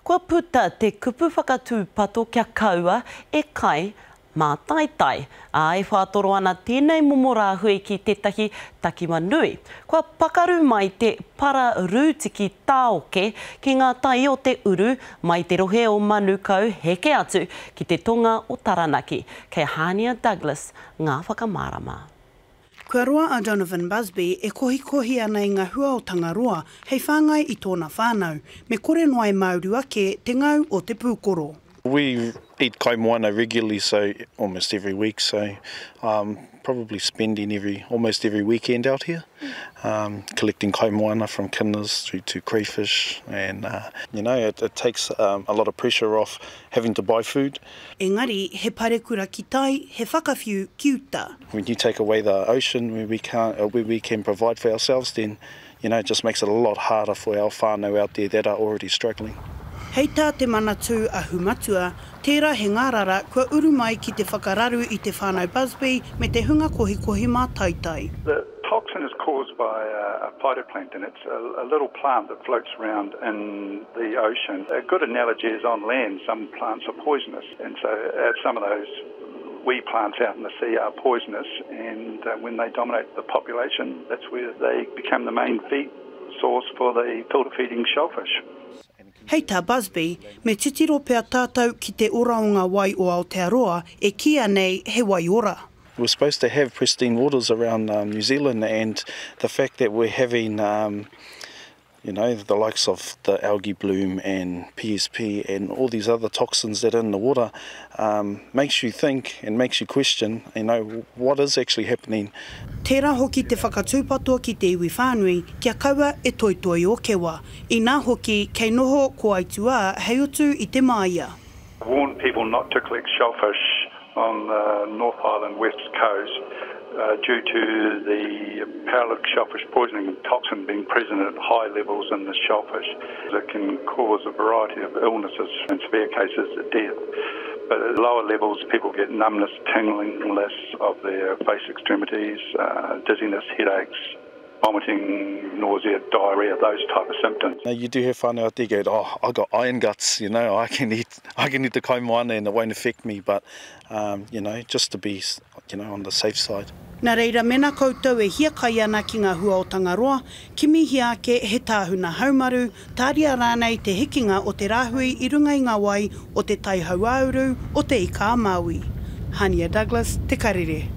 Kua puta te kupu whakatū pato kia kaua e kai mā taitai. E whātoro ana tēnei momo rāhui ki tētahi takiwa nui. Kua pakaru mai te para rūtiki tāoke ki ngā tai o te uru mai te rohe o Manukau heke atu ki te tonga o Taranaki. Kei Hania Douglas, ngā whakamārama. Kua roa a Donovan Busby e kohi ana i ngā hua o Tangaroa hei whāngai i tōna whānau, me kore noa e mauru ake te ngau o te pūkoro. We eat kai moana regularly, so almost every week, so probably spending almost every weekend out here, collecting kai moana from kinners through to crayfish, and it takes a lot of pressure off having to buy food. Engari, he parekura ki tai, he whakawhiu kiuta. When you take away the ocean where we can provide for ourselves, then it just makes it a lot harder for our whānau out there that are already struggling. Hei tā te manatū a humatua, tērā he ngārara kua uru mai ki te whakararu i te whānau Busby me te hunga kohi mā taitai. The toxin is caused by a phytoplankton. It's a little plant that floats around in the ocean. A good analogy is on land, some plants are poisonous, and so some of those wee plants out in the sea are poisonous, and when they dominate the population, that's where they become the main feed source for the filter-feeding shellfish. Hei tā Busby, me titiro pea tātou ki te oraonga wai o Aotearoa e kia nei he wai ora. We're supposed to have pristine waters around New Zealand, and the fact that we're having the likes of the algae bloom and PSP and all these other toxins that are in the water makes you think and makes you question, what is actually happening. Tērā hoki te whakatūpatoa ki te iwi whānui, kia kaua e toitoi o kewa. I nā hoki, kei noho ko aitua hei utu i te maia. Warn people not to collect shellfish on the North Island West Coast due to the paralytic shellfish poisoning toxin being present at high levels in the shellfish. It can cause a variety of illnesses, in severe cases death. But at lower levels, people get numbness, tingling, loss of their face extremities, dizziness, headaches, vomiting, nausea, diarrhea, those type of symptoms. You do have whānau out there go, I got iron guts, I can eat the kai moana and it won't affect me, but just to be on the safe side. Nā reira, mena koutou e hia kai ana ki ngā hua o Tangaroa, kimi hia ake he tāhuna haumaru, tāria rānei te hikinga o te rāhui i runga i ngā wai o te tai hauauru o te ika Maui. Hania Douglas, Te Karere.